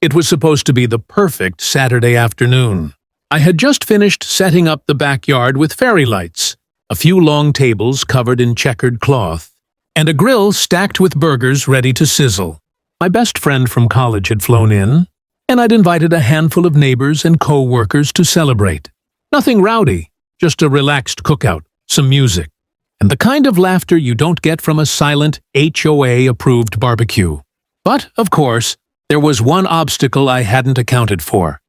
It was supposed to be the perfect Saturday afternoon. I had just finished setting up the backyard with fairy lights, a few long tables covered in checkered cloth, and a grill stacked with burgers ready to sizzle. My best friend from college had flown in, and I'd invited a handful of neighbors and co-workers to celebrate. Nothing rowdy, just a relaxed cookout, some music, and the kind of laughter you don't get from a silent HOA-approved barbecue. But, of course, there was one obstacle I hadn't accounted for.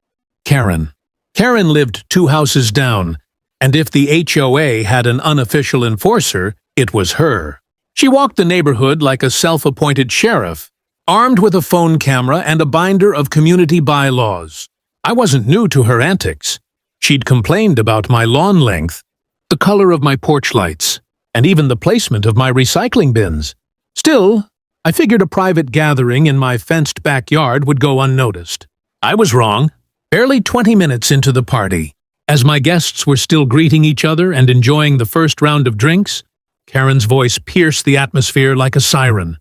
Karen. Karen lived 2 houses down, and if the HOA had an unofficial enforcer, it was her. She walked the neighborhood like a self-appointed sheriff, armed with a phone camera and a binder of community bylaws. I wasn't new to her antics. She'd complained about my lawn length, the color of my porch lights, and even the placement of my recycling bins. Still, I figured a private gathering in my fenced backyard would go unnoticed. I was wrong. Barely 20 minutes into the party, as my guests were still greeting each other and enjoying the first round of drinks, Karen's voice pierced the atmosphere like a siren.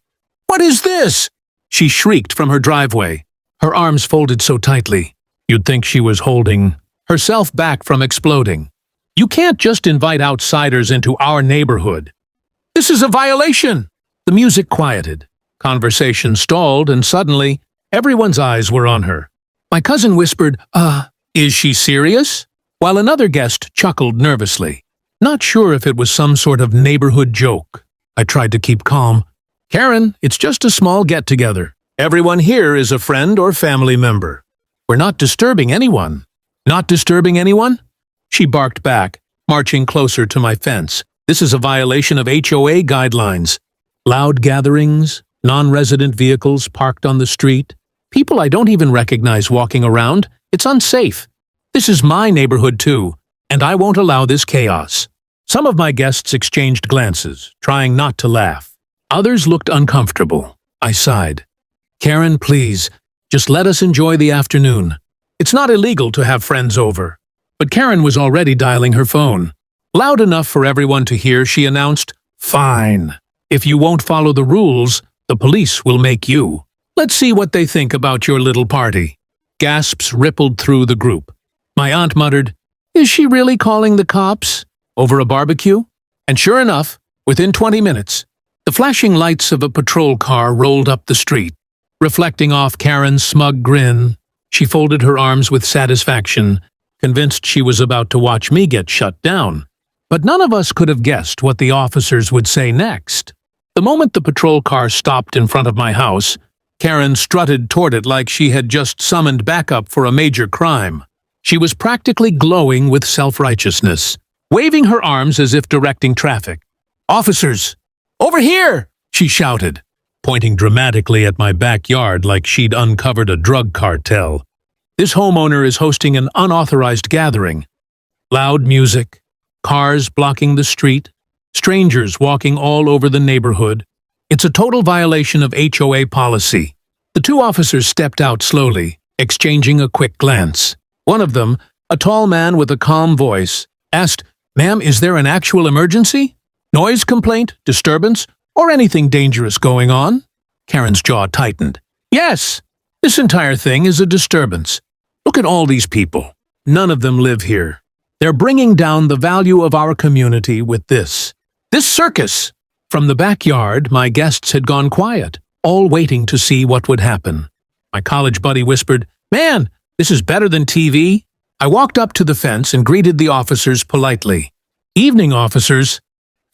"What is this?" she shrieked from her driveway, her arms folded so tightly, you'd think she was holding herself back from exploding. "You can't just invite outsiders into our neighborhood. This is a violation!" The music quieted, conversation stalled, and suddenly, everyone's eyes were on her. My cousin whispered, is she serious?" While another guest chuckled nervously, not sure if it was some sort of neighborhood joke. I tried to keep calm. "Karen, it's just a small get-together. Everyone here is a friend or family member. We're not disturbing anyone." "Not disturbing anyone?" She barked back, marching closer to my fence. "This is a violation of HOA guidelines. Loud gatherings, non-resident vehicles parked on the street, people I don't even recognize walking around. It's unsafe. This is my neighborhood too, and I won't allow this chaos." Some of my guests exchanged glances, trying not to laugh. Others looked uncomfortable. I sighed. "Karen, please, just let us enjoy the afternoon. It's not illegal to have friends over." But Karen was already dialing her phone. Loud enough for everyone to hear, she announced, "Fine. If you won't follow the rules, the police will make you. Let's see what they think about your little party." Gasps rippled through the group. My aunt muttered, "Is she really calling the cops?" over a barbecue. And sure enough, within 20 minutes, the flashing lights of a patrol car rolled up the street. Reflecting off Karen's smug grin, she folded her arms with satisfaction, convinced she was about to watch me get shut down. But none of us could have guessed what the officers would say next. The moment the patrol car stopped in front of my house, Karen strutted toward it like she had just summoned backup for a major crime. She was practically glowing with self-righteousness, waving her arms as if directing traffic. "Officers! Over here!" she shouted, pointing dramatically at my backyard like she'd uncovered a drug cartel. "This homeowner is hosting an unauthorized gathering. Loud music, cars blocking the street, strangers walking all over the neighborhood. It's a total violation of HOA policy." The 2 officers stepped out slowly, exchanging a quick glance. One of them, a tall man with a calm voice, asked, "Ma'am, is there an actual emergency? Noise complaint, disturbance, or anything dangerous going on?" Karen's jaw tightened. "Yes, this entire thing is a disturbance. Look at all these people. None of them live here. They're bringing down the value of our community with this circus." From the backyard, my guests had gone quiet, all waiting to see what would happen. My college buddy whispered, "Man, this is better than TV." I walked up to the fence and greeted the officers politely. "Evening, officers.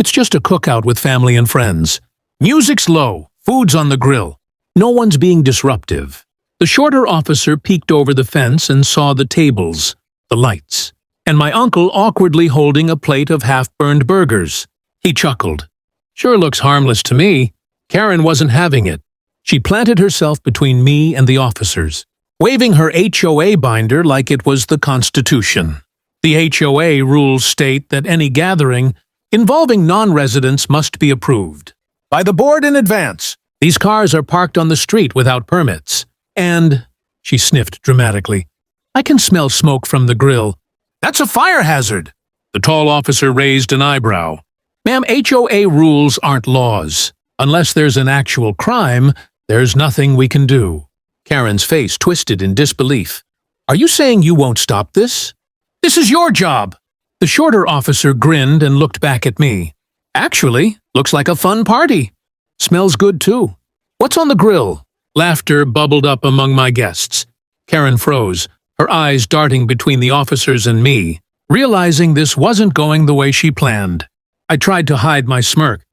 It's just a cookout with family and friends. Music's low, food's on the grill. No one's being disruptive." The shorter officer peeked over the fence and saw the tables, the lights, and my uncle awkwardly holding a plate of half-burned burgers. He chuckled. "Sure looks harmless to me." Karen wasn't having it. She planted herself between me and the officers, waving her HOA binder like it was the Constitution. The HOA rules state that any gathering involving non-residents must be approved by the board in advance. These cars are parked on the street without permits. And, she sniffed dramatically, "I can smell smoke from the grill. That's a fire hazard." The tall officer raised an eyebrow. "Ma'am, HOA rules aren't laws. Unless there's an actual crime, there's nothing we can do." Karen's face twisted in disbelief. "Are you saying you won't stop this? This is your job!" The shorter officer grinned and looked back at me. "Actually, looks like a fun party. Smells good too. What's on the grill?" Laughter bubbled up among my guests. Karen froze, her eyes darting between the officers and me, realizing this wasn't going the way she planned. I tried to hide my smirk.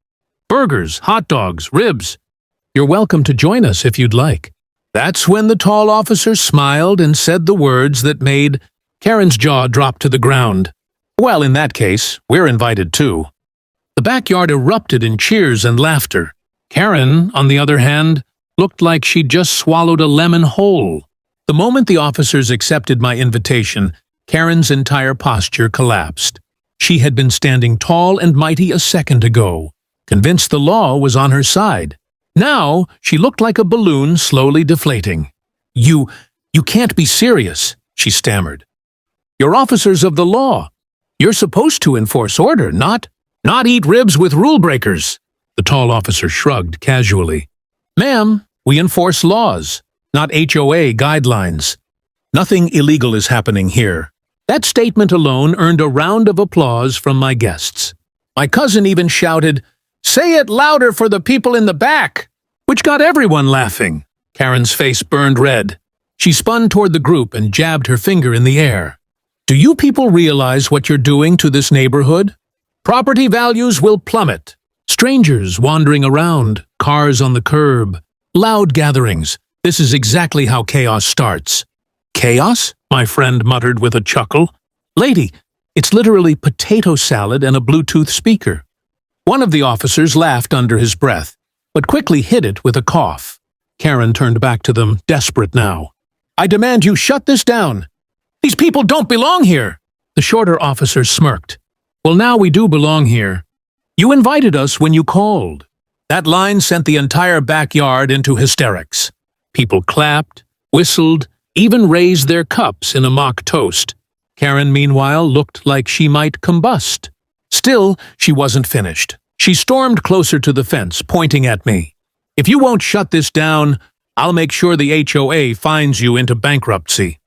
"Burgers, hot dogs, ribs. You're welcome to join us if you'd like." That's when the tall officer smiled and said the words that made Karen's jaw drop to the ground. "Well, in that case, we're invited too." The backyard erupted in cheers and laughter. Karen, on the other hand, looked like she'd just swallowed a lemon whole. The moment the officers accepted my invitation, Karen's entire posture collapsed. She had been standing tall and mighty a second ago, convinced the law was on her side. Now, she looked like a balloon slowly deflating. You can't be serious," she stammered. "You're officers of the law. You're supposed to enforce order, not eat ribs with rule breakers." The tall officer shrugged casually. "Ma'am, we enforce laws, not HOA guidelines. Nothing illegal is happening here." That statement alone earned a round of applause from my guests. My cousin even shouted, "Say it louder for the people in the back," which got everyone laughing. Karen's face burned red. She spun toward the group and jabbed her finger in the air. "Do you people realize what you're doing to this neighborhood? Property values will plummet. Strangers wandering around, cars on the curb, loud gatherings. This is exactly how chaos starts." "Chaos?" my friend muttered with a chuckle. "Lady, it's literally potato salad and a Bluetooth speaker." One of the officers laughed under his breath, but quickly hid it with a cough. Karen turned back to them, desperate now. "I demand you shut this down. These people don't belong here." The shorter officer smirked. "Well, now we do belong here. You invited us when you called." That line sent the entire backyard into hysterics. People clapped, whistled, even raised their cups in a mock toast. Karen, meanwhile, looked like she might combust. Still, she wasn't finished. She stormed closer to the fence, pointing at me. "If you won't shut this down, I'll make sure the HOA fines you into bankruptcy.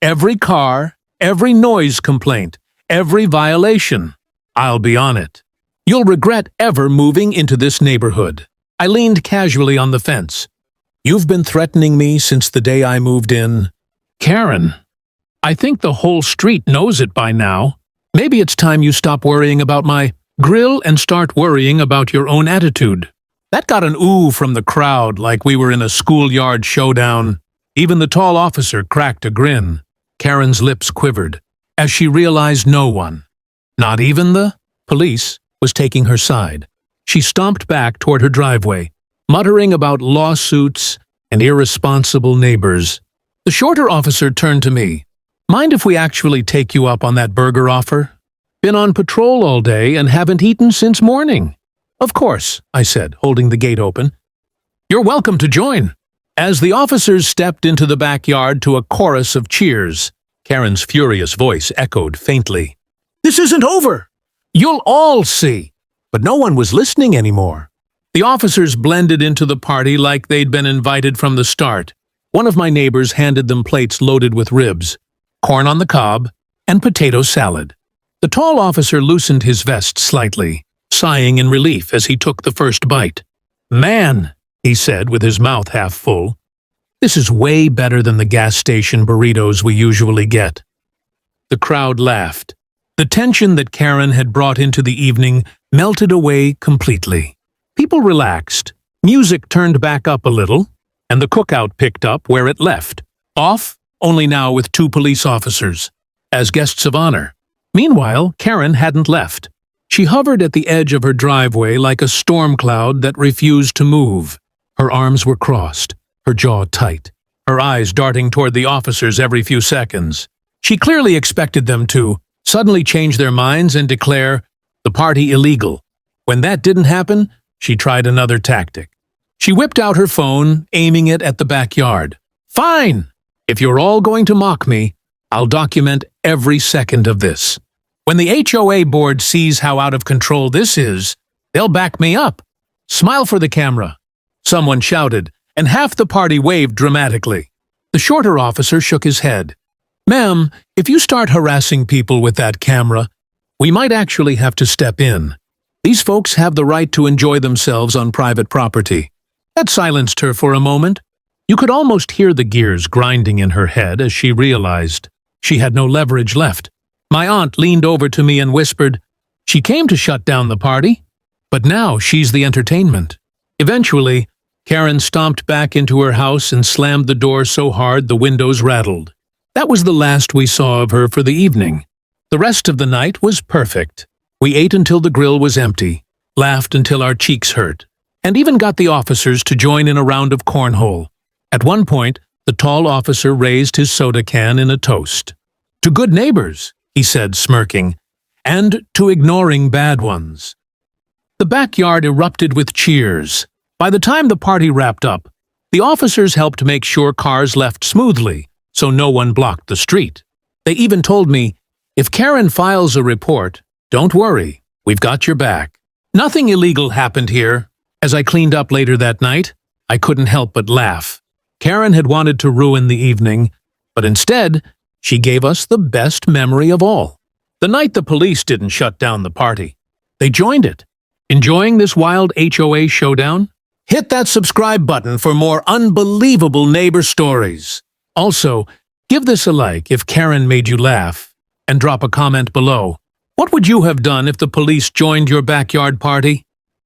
Every car, every noise complaint, every violation. I'll be on it. You'll regret ever moving into this neighborhood." I leaned casually on the fence. "You've been threatening me since the day I moved in." "Karen, I think the whole street knows it by now. Maybe it's time you stop worrying about my grill and start worrying about your own attitude." That got an ooh from the crowd like we were in a schoolyard showdown. Even the tall officer cracked a grin. Karen's lips quivered, as she realized no one, not even the police, was taking her side. She stomped back toward her driveway, muttering about lawsuits and irresponsible neighbors. The shorter officer turned to me. "Mind if we actually take you up on that burger offer? Been on patrol all day and haven't eaten since morning." "Of course," I said, holding the gate open. "You're welcome to join." As the officers stepped into the backyard to a chorus of cheers, Karen's furious voice echoed faintly. "This isn't over! You'll all see!" But no one was listening anymore. The officers blended into the party like they'd been invited from the start. One of my neighbors handed them plates loaded with ribs, corn on the cob, and potato salad. The tall officer loosened his vest slightly, sighing in relief as he took the first bite. "Man," he said with his mouth half full, "this is way better than the gas station burritos we usually get." The crowd laughed. The tension that Karen had brought into the evening melted away completely. People relaxed, music turned back up a little, and the cookout picked up where it left, off, only now with 2 police officers, as guests of honor. Meanwhile, Karen hadn't left. She hovered at the edge of her driveway like a storm cloud that refused to move. Her arms were crossed, her jaw tight, her eyes darting toward the officers every few seconds. She clearly expected them to suddenly change their minds and declare the party illegal. When that didn't happen, she tried another tactic. She whipped out her phone, aiming it at the backyard. "Fine! If you're all going to mock me, I'll document every second of this. When the HOA board sees how out of control this is, they'll back me up. Smile for the camera." Someone shouted, and half the party waved dramatically. The shorter officer shook his head. "Ma'am, if you start harassing people with that camera, we might actually have to step in. These folks have the right to enjoy themselves on private property." That silenced her for a moment. You could almost hear the gears grinding in her head as she realized she had no leverage left. My aunt leaned over to me and whispered, "She came to shut down the party, but now she's the entertainment." Eventually, Karen stomped back into her house and slammed the door so hard the windows rattled. That was the last we saw of her for the evening. The rest of the night was perfect. We ate until the grill was empty, laughed until our cheeks hurt, and even got the officers to join in a round of cornhole. At one point, the tall officer raised his soda can in a toast. "To good neighbors," he said, smirking, "and to ignoring bad ones." The backyard erupted with cheers. By the time the party wrapped up, the officers helped make sure cars left smoothly, so no one blocked the street. They even told me, "If Karen files a report, don't worry, we've got your back." Nothing illegal happened here. As I cleaned up later that night, I couldn't help but laugh. Karen had wanted to ruin the evening, but instead, she gave us the best memory of all. The night the police didn't shut down the party. They joined it. Enjoying this wild HOA showdown? Hit that subscribe button for more unbelievable neighbor stories. Also, give this a like if Karen made you laugh, and drop a comment below. What would you have done if the police joined your backyard party?